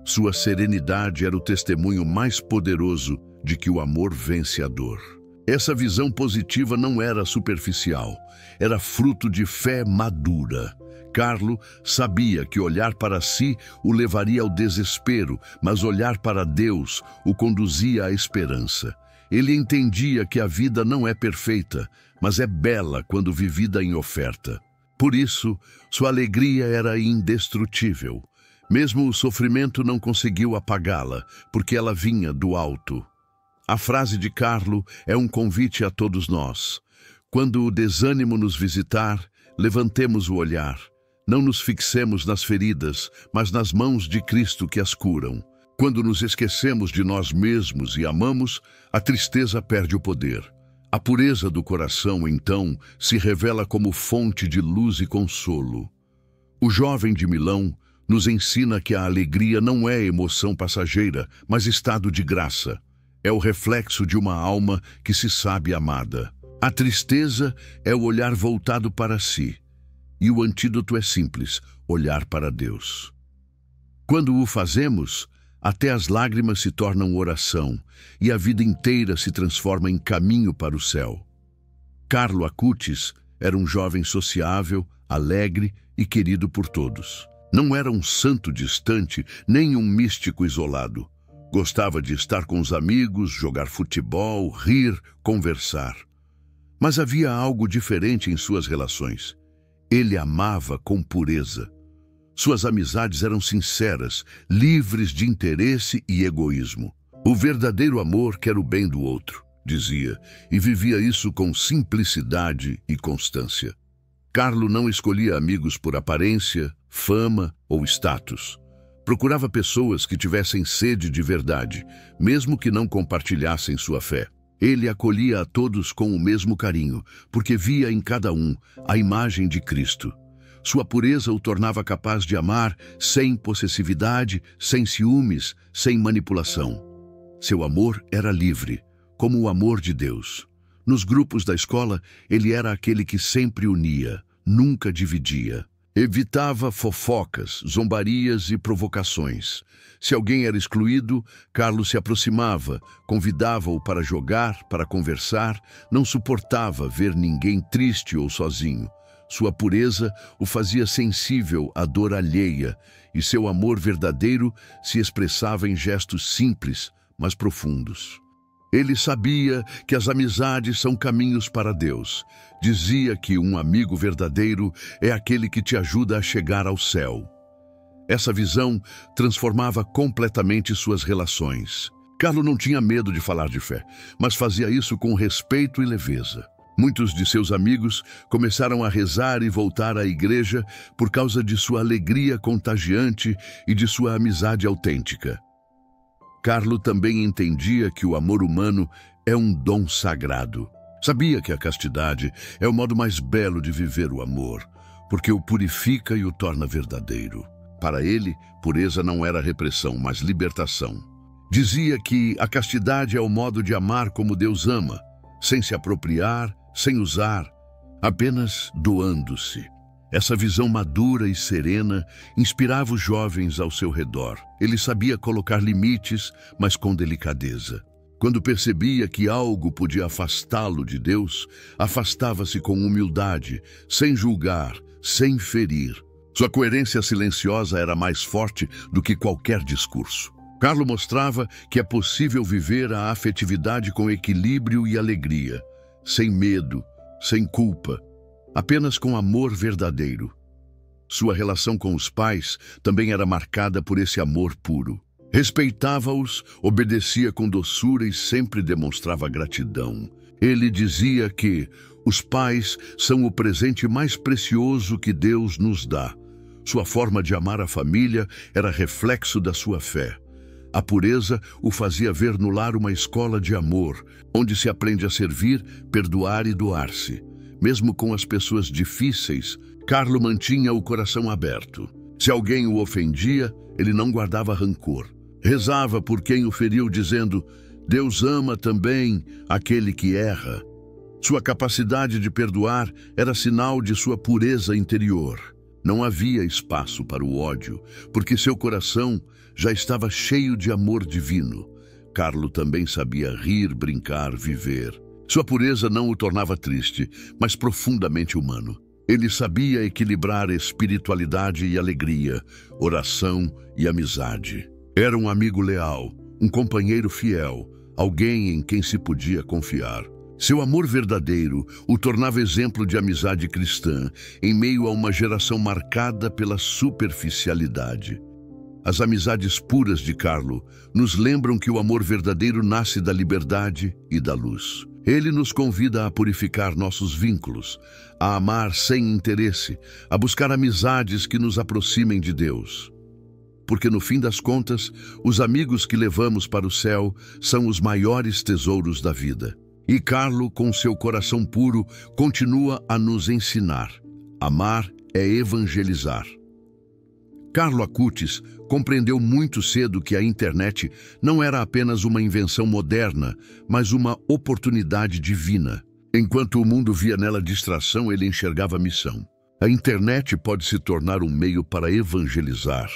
Sua serenidade era o testemunho mais poderoso de que o amor vence a dor. Essa visão positiva não era superficial, era fruto de fé madura. Carlo sabia que olhar para si o levaria ao desespero, mas olhar para Deus o conduzia à esperança. Ele entendia que a vida não é perfeita, mas é bela quando vivida em oferta. Por isso, sua alegria era indestrutível. Mesmo o sofrimento não conseguiu apagá-la, porque ela vinha do alto. A frase de Carlo é um convite a todos nós. Quando o desânimo nos visitar, levantemos o olhar. Não nos fixemos nas feridas, mas nas mãos de Cristo que as curam. Quando nos esquecemos de nós mesmos e amamos, a tristeza perde o poder. A pureza do coração, então, se revela como fonte de luz e consolo. O jovem de Milão nos ensina que a alegria não é emoção passageira, mas estado de graça. É o reflexo de uma alma que se sabe amada. A tristeza é o olhar voltado para si. E o antídoto é simples: olhar para Deus. Quando o fazemos, até as lágrimas se tornam oração e a vida inteira se transforma em caminho para o céu. Carlo Acutis era um jovem sociável, alegre e querido por todos. Não era um santo distante, nem um místico isolado. Gostava de estar com os amigos, jogar futebol, rir, conversar. Mas havia algo diferente em suas relações. Ele amava com pureza. Suas amizades eram sinceras, livres de interesse e egoísmo. O verdadeiro amor quer o bem do outro, dizia, e vivia isso com simplicidade e constância. Carlo não escolhia amigos por aparência, fama ou status. Procurava pessoas que tivessem sede de verdade, mesmo que não compartilhassem sua fé. Ele acolhia a todos com o mesmo carinho, porque via em cada um a imagem de Cristo. Sua pureza o tornava capaz de amar sem possessividade, sem ciúmes, sem manipulação. Seu amor era livre, como o amor de Deus. Nos grupos da escola, ele era aquele que sempre unia, nunca dividia. Evitava fofocas, zombarias e provocações. Se alguém era excluído, Carlos se aproximava, convidava-o para jogar, para conversar, não suportava ver ninguém triste ou sozinho. Sua pureza o fazia sensível à dor alheia, e seu amor verdadeiro se expressava em gestos simples, mas profundos. Ele sabia que as amizades são caminhos para Deus. Dizia que um amigo verdadeiro é aquele que te ajuda a chegar ao céu. Essa visão transformava completamente suas relações. Carlo não tinha medo de falar de fé, mas fazia isso com respeito e leveza. Muitos de seus amigos começaram a rezar e voltar à igreja por causa de sua alegria contagiante e de sua amizade autêntica. Carlo também entendia que o amor humano é um dom sagrado. Sabia que a castidade é o modo mais belo de viver o amor, porque o purifica e o torna verdadeiro. Para ele, pureza não era repressão, mas libertação. Dizia que a castidade é o modo de amar como Deus ama, sem se apropriar, sem usar, apenas doando-se. Essa visão madura e serena inspirava os jovens ao seu redor. Ele sabia colocar limites, mas com delicadeza. Quando percebia que algo podia afastá-lo de Deus, afastava-se com humildade, sem julgar, sem ferir. Sua coerência silenciosa era mais forte do que qualquer discurso. Carlo mostrava que é possível viver a afetividade com equilíbrio e alegria, sem medo, sem culpa, apenas com amor verdadeiro. Sua relação com os pais também era marcada por esse amor puro. Respeitava-os, obedecia com doçura e sempre demonstrava gratidão. Ele dizia que os pais são o presente mais precioso que Deus nos dá. Sua forma de amar a família era reflexo da sua fé. A pureza o fazia ver no lar uma escola de amor, onde se aprende a servir, perdoar e doar-se. Mesmo com as pessoas difíceis, Carlo mantinha o coração aberto. Se alguém o ofendia, ele não guardava rancor. Rezava por quem o feriu, dizendo: Deus ama também aquele que erra. Sua capacidade de perdoar era sinal de sua pureza interior. Não havia espaço para o ódio, porque seu coração já estava cheio de amor divino. Carlo também sabia rir, brincar, viver. Sua pureza não o tornava triste, mas profundamente humano. Ele sabia equilibrar espiritualidade e alegria, oração e amizade. Era um amigo leal, um companheiro fiel, alguém em quem se podia confiar. Seu amor verdadeiro o tornava exemplo de amizade cristã, em meio a uma geração marcada pela superficialidade. As amizades puras de Carlo nos lembram que o amor verdadeiro nasce da liberdade e da luz. Ele nos convida a purificar nossos vínculos, a amar sem interesse, a buscar amizades que nos aproximem de Deus. Porque no fim das contas, os amigos que levamos para o céu são os maiores tesouros da vida. E Carlo, com seu coração puro, continua a nos ensinar. Amar é evangelizar. Carlo Acutis compreendeu muito cedo que a internet não era apenas uma invenção moderna, mas uma oportunidade divina. Enquanto o mundo via nela distração, ele enxergava missão. A internet pode se tornar um meio para evangelizar,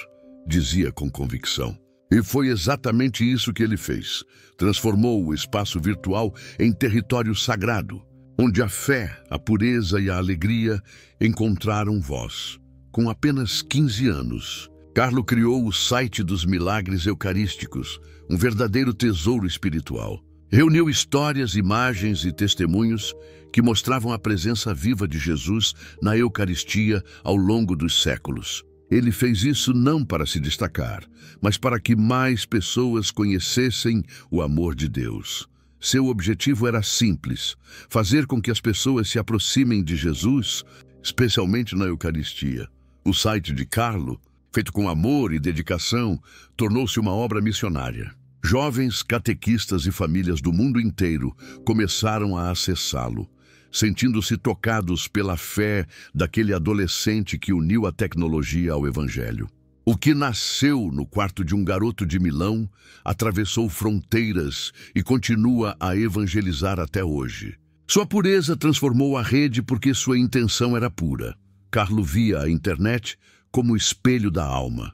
dizia com convicção. E foi exatamente isso que ele fez. Transformou o espaço virtual em território sagrado, onde a fé, a pureza e a alegria encontraram voz. Com apenas 15 anos, Carlo criou o site dos Milagres Eucarísticos, um verdadeiro tesouro espiritual. Reuniu histórias, imagens e testemunhos que mostravam a presença viva de Jesus na Eucaristia ao longo dos séculos. Ele fez isso não para se destacar, mas para que mais pessoas conhecessem o amor de Deus. Seu objetivo era simples: fazer com que as pessoas se aproximem de Jesus, especialmente na Eucaristia. O site de Carlo, feito com amor e dedicação, tornou-se uma obra missionária. Jovens, catequistas e famílias do mundo inteiro começaram a acessá-lo, sentindo-se tocados pela fé daquele adolescente que uniu a tecnologia ao Evangelho. O que nasceu no quarto de um garoto de Milão atravessou fronteiras e continua a evangelizar até hoje. Sua pureza transformou a rede porque sua intenção era pura. Carlo via a internet como o espelho da alma.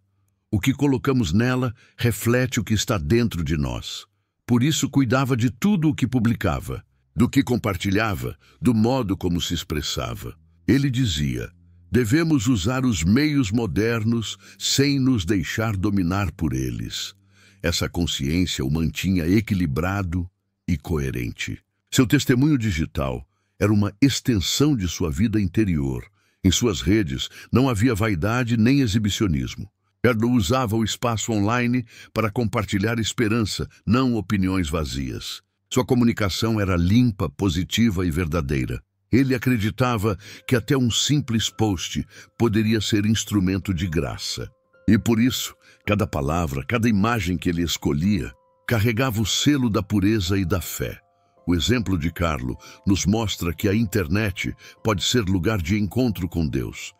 O que colocamos nela reflete o que está dentro de nós. Por isso cuidava de tudo o que publicava, do que compartilhava, do modo como se expressava. Ele dizia: devemos usar os meios modernos sem nos deixar dominar por eles. Essa consciência o mantinha equilibrado e coerente. Seu testemunho digital era uma extensão de sua vida interior. Em suas redes não havia vaidade nem exibicionismo. Carlo usava o espaço online para compartilhar esperança, não opiniões vazias. Sua comunicação era limpa, positiva e verdadeira. Ele acreditava que até um simples post poderia ser instrumento de graça. E por isso, cada palavra, cada imagem que ele escolhia, carregava o selo da pureza e da fé. O exemplo de Carlo nos mostra que a internet pode ser lugar de encontro com Deus.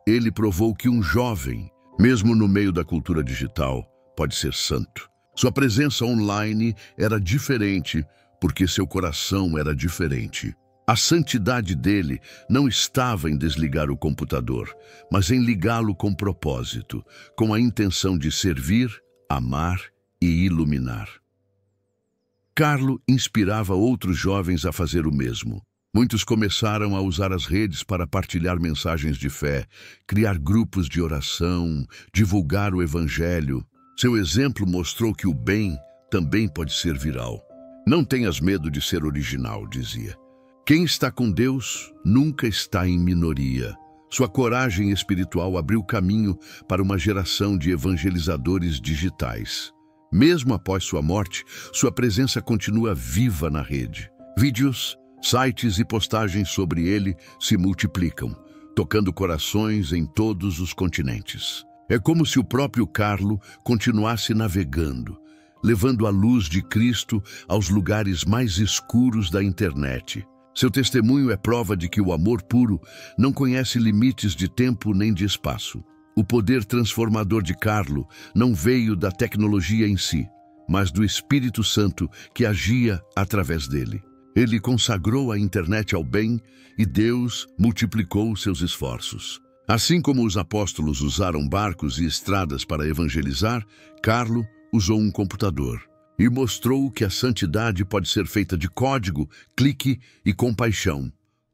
Ele provou que um jovem, mesmo no meio da cultura digital, pode ser santo. Sua presença online era diferente porque seu coração era diferente. A santidade dele não estava em desligar o computador, mas em ligá-lo com propósito, com a intenção de servir, amar e iluminar. Carlo inspirava outros jovens a fazer o mesmo. Muitos começaram a usar as redes para partilhar mensagens de fé, criar grupos de oração, divulgar o Evangelho. Seu exemplo mostrou que o bem também pode ser viral. Não tenhas medo de ser original, dizia. Quem está com Deus nunca está em minoria. Sua coragem espiritual abriu caminho para uma geração de evangelizadores digitais. Mesmo após sua morte, sua presença continua viva na rede. Vídeos, sites e postagens sobre ele se multiplicam, tocando corações em todos os continentes. É como se o próprio Carlo continuasse navegando, levando a luz de Cristo aos lugares mais escuros da internet. Seu testemunho é prova de que o amor puro não conhece limites de tempo nem de espaço. O poder transformador de Carlo não veio da tecnologia em si, mas do Espírito Santo que agia através dele. Ele consagrou a internet ao bem e Deus multiplicou seus esforços. Assim como os apóstolos usaram barcos e estradas para evangelizar, Carlo usou um computador e mostrou que a santidade pode ser feita de código, clique e compaixão.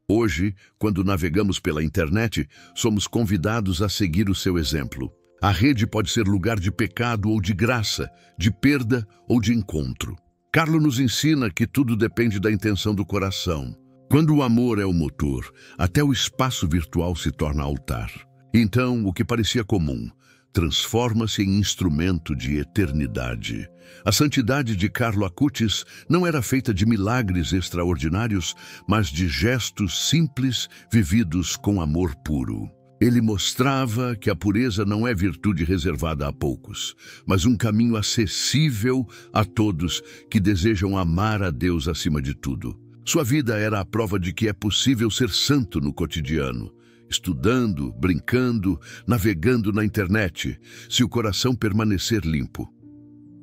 Hoje, quando navegamos pela internet, somos convidados a seguir o seu exemplo. A rede pode ser lugar de pecado ou de graça, de perda ou de encontro. Carlo nos ensina que tudo depende da intenção do coração. Quando o amor é o motor, até o espaço virtual se torna altar. Então, o que parecia comum transforma-se em instrumento de eternidade. A santidade de Carlo Acutis não era feita de milagres extraordinários, mas de gestos simples vividos com amor puro. Ele mostrava que a pureza não é virtude reservada a poucos, mas um caminho acessível a todos que desejam amar a Deus acima de tudo. Sua vida era a prova de que é possível ser santo no cotidiano, estudando, brincando, navegando na internet, se o coração permanecer limpo.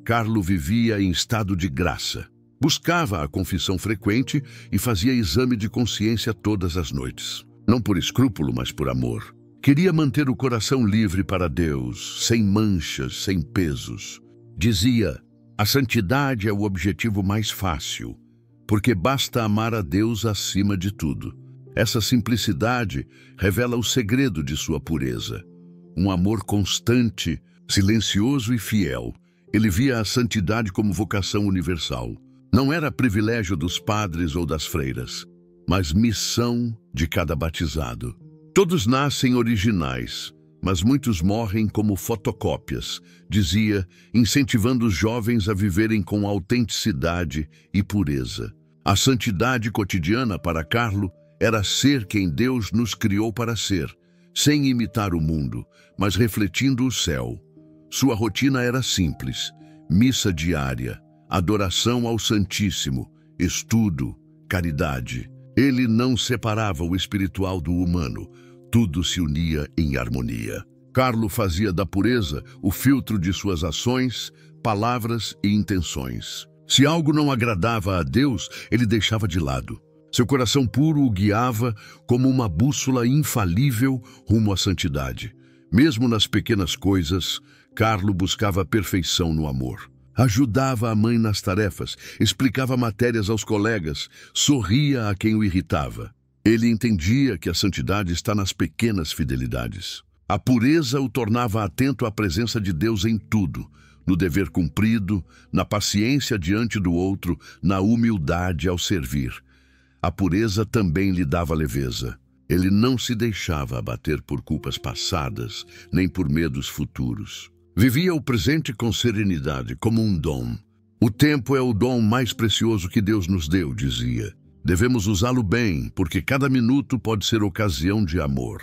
Carlo vivia em estado de graça. Buscava a confissão frequente e fazia exame de consciência todas as noites. Não por escrúpulo, mas por amor. Queria manter o coração livre para Deus, sem manchas, sem pesos. Dizia, a santidade é o objetivo mais fácil, porque basta amar a Deus acima de tudo. Essa simplicidade revela o segredo de sua pureza. Um amor constante, silencioso e fiel. Ele via a santidade como vocação universal. Não era privilégio dos padres ou das freiras, mas missão de cada batizado. Todos nascem originais, mas muitos morrem como fotocópias, dizia, incentivando os jovens a viverem com autenticidade e pureza. A santidade cotidiana para Carlo era ser quem Deus nos criou para ser, sem imitar o mundo, mas refletindo o céu. Sua rotina era simples, missa diária, adoração ao Santíssimo, estudo, caridade. Ele não separava o espiritual do humano, tudo se unia em harmonia. Carlo fazia da pureza o filtro de suas ações, palavras e intenções. Se algo não agradava a Deus, ele deixava de lado. Seu coração puro o guiava como uma bússola infalível rumo à santidade. Mesmo nas pequenas coisas, Carlo buscava a perfeição no amor. Ajudava a mãe nas tarefas, explicava matérias aos colegas, sorria a quem o irritava. Ele entendia que a santidade está nas pequenas fidelidades. A pureza o tornava atento à presença de Deus em tudo, no dever cumprido, na paciência diante do outro, na humildade ao servir. A pureza também lhe dava leveza. Ele não se deixava abater por culpas passadas, nem por medos futuros. Vivia o presente com serenidade, como um dom. O tempo é o dom mais precioso que Deus nos deu, dizia. Devemos usá-lo bem, porque cada minuto pode ser ocasião de amor.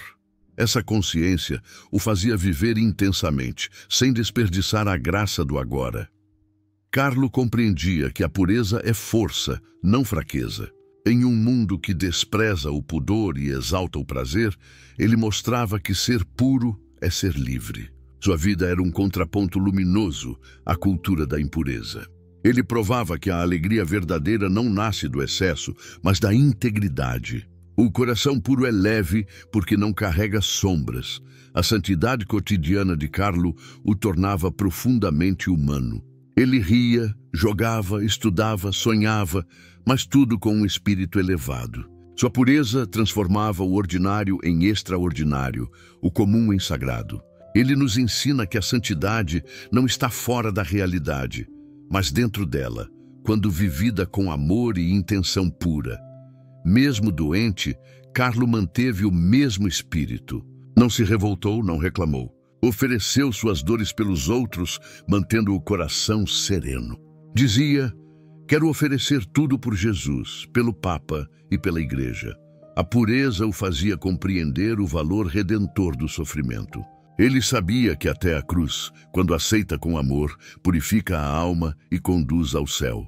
Essa consciência o fazia viver intensamente, sem desperdiçar a graça do agora. Carlo compreendia que a pureza é força, não fraqueza. Em um mundo que despreza o pudor e exalta o prazer, ele mostrava que ser puro é ser livre. Sua vida era um contraponto luminoso à cultura da impureza. Ele provava que a alegria verdadeira não nasce do excesso, mas da integridade. O coração puro é leve porque não carrega sombras. A santidade cotidiana de Carlo o tornava profundamente humano. Ele ria, jogava, estudava, sonhava, mas tudo com um espírito elevado. Sua pureza transformava o ordinário em extraordinário, o comum em sagrado. Ele nos ensina que a santidade não está fora da realidade, mas dentro dela, quando vivida com amor e intenção pura. Mesmo doente, Carlo manteve o mesmo espírito. Não se revoltou, não reclamou. Ofereceu suas dores pelos outros, mantendo o coração sereno. Dizia: quero oferecer tudo por Jesus, pelo Papa e pela Igreja. A pureza o fazia compreender o valor redentor do sofrimento. Ele sabia que até a cruz, quando aceita com amor, purifica a alma e conduz ao céu.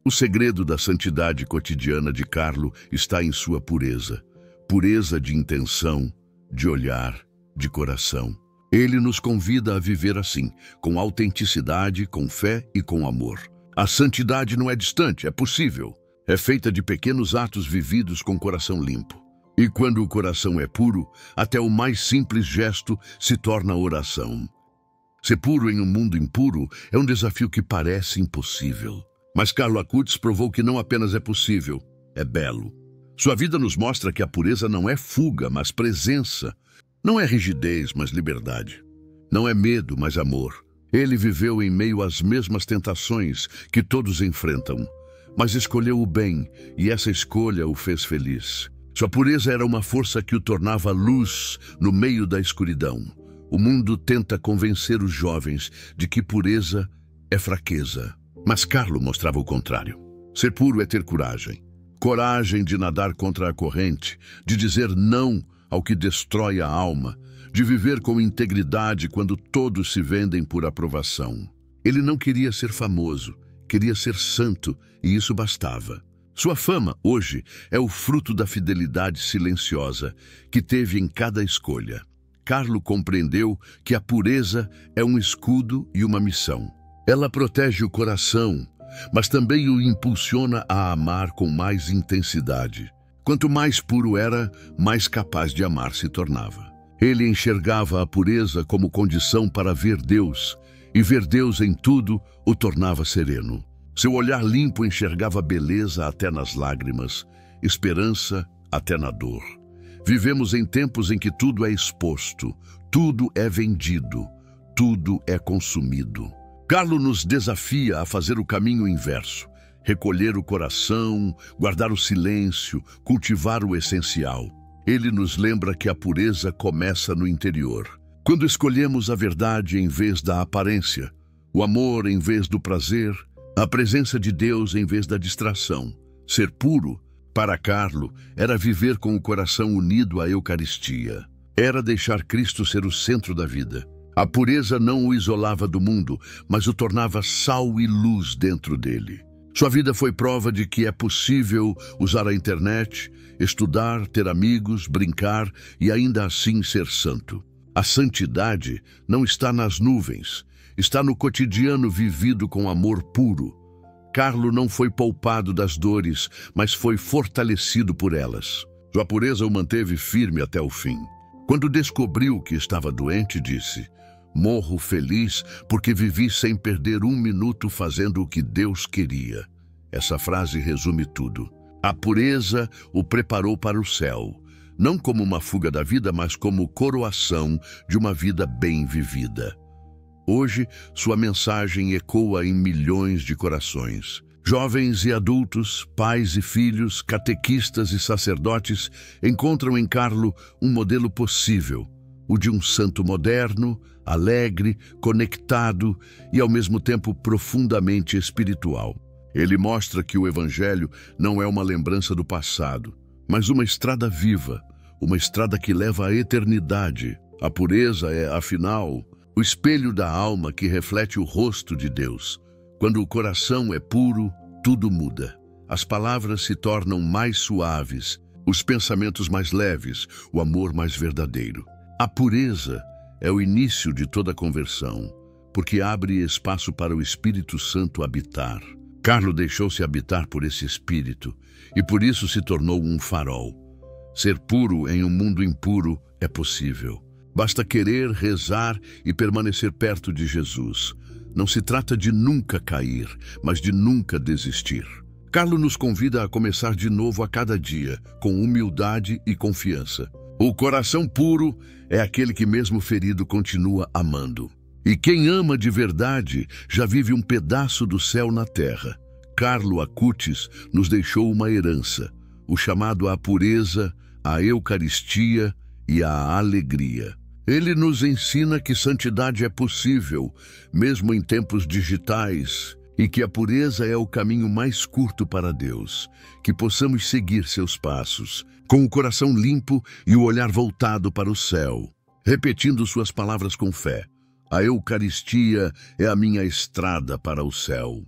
O segredo da santidade cotidiana de Carlo está em sua pureza. Pureza de intenção, de olhar, de coração. Ele nos convida a viver assim, com autenticidade, com fé e com amor. A santidade não é distante, é possível. É feita de pequenos atos vividos com coração limpo. E quando o coração é puro, até o mais simples gesto se torna oração. Ser puro em um mundo impuro é um desafio que parece impossível. Mas Carlo Acutis provou que não apenas é possível, é belo. Sua vida nos mostra que a pureza não é fuga, mas presença. Não é rigidez, mas liberdade. Não é medo, mas amor. Ele viveu em meio às mesmas tentações que todos enfrentam, mas escolheu o bem, e essa escolha o fez feliz. Sua pureza era uma força que o tornava luz no meio da escuridão. O mundo tenta convencer os jovens de que pureza é fraqueza. Mas Carlo mostrava o contrário. Ser puro é ter coragem. Coragem de nadar contra a corrente, de dizer não ao que destrói a alma, de viver com integridade quando todos se vendem por aprovação. Ele não queria ser famoso, queria ser santo, e isso bastava. Sua fama, hoje, é o fruto da fidelidade silenciosa que teve em cada escolha. Carlo compreendeu que a pureza é um escudo e uma missão. Ela protege o coração, mas também o impulsiona a amar com mais intensidade. Quanto mais puro era, mais capaz de amar se tornava. Ele enxergava a pureza como condição para ver Deus, e ver Deus em tudo o tornava sereno. Seu olhar limpo enxergava beleza até nas lágrimas, esperança até na dor. Vivemos em tempos em que tudo é exposto, tudo é vendido, tudo é consumido. Carlo nos desafia a fazer o caminho inverso, recolher o coração, guardar o silêncio, cultivar o essencial. Ele nos lembra que a pureza começa no interior. Quando escolhemos a verdade em vez da aparência, o amor em vez do prazer, a presença de Deus em vez da distração. Ser puro, para Carlo, era viver com o coração unido à Eucaristia. Era deixar Cristo ser o centro da vida. A pureza não o isolava do mundo, mas o tornava sal e luz dentro dele. Sua vida foi prova de que é possível usar a internet, estudar, ter amigos, brincar e ainda assim ser santo. A santidade não está nas nuvens, está no cotidiano vivido com amor puro. Carlo não foi poupado das dores, mas foi fortalecido por elas. Sua pureza o manteve firme até o fim. Quando descobriu que estava doente, disse: morro feliz porque vivi sem perder um minuto fazendo o que Deus queria. Essa frase resume tudo. A pureza o preparou para o céu, não como uma fuga da vida, mas como coroação de uma vida bem vivida. Hoje, sua mensagem ecoa em milhões de corações. Jovens e adultos, pais e filhos, catequistas e sacerdotes encontram em Carlo um modelo possível, o de um santo moderno, alegre, conectado e, ao mesmo tempo, profundamente espiritual. Ele mostra que o Evangelho não é uma lembrança do passado, mas uma estrada viva, uma estrada que leva à eternidade. A pureza é, afinal, o espelho da alma que reflete o rosto de Deus. Quando o coração é puro, tudo muda. As palavras se tornam mais suaves, os pensamentos mais leves, o amor mais verdadeiro. A pureza é o início de toda conversão, porque abre espaço para o Espírito Santo habitar. Carlo deixou-se habitar por esse Espírito e por isso se tornou um farol. Ser puro em um mundo impuro é possível. Basta querer, rezar e permanecer perto de Jesus. Não se trata de nunca cair, mas de nunca desistir. Carlo nos convida a começar de novo a cada dia, com humildade e confiança. O coração puro é aquele que, mesmo ferido, continua amando. E quem ama de verdade já vive um pedaço do céu na terra. Carlo Acutis nos deixou uma herança, o chamado à pureza, a Eucaristia e a alegria. Ele nos ensina que santidade é possível, mesmo em tempos digitais, e que a pureza é o caminho mais curto para Deus, que possamos seguir seus passos, com o coração limpo e o olhar voltado para o céu, repetindo suas palavras com fé. A Eucaristia é a minha estrada para o céu.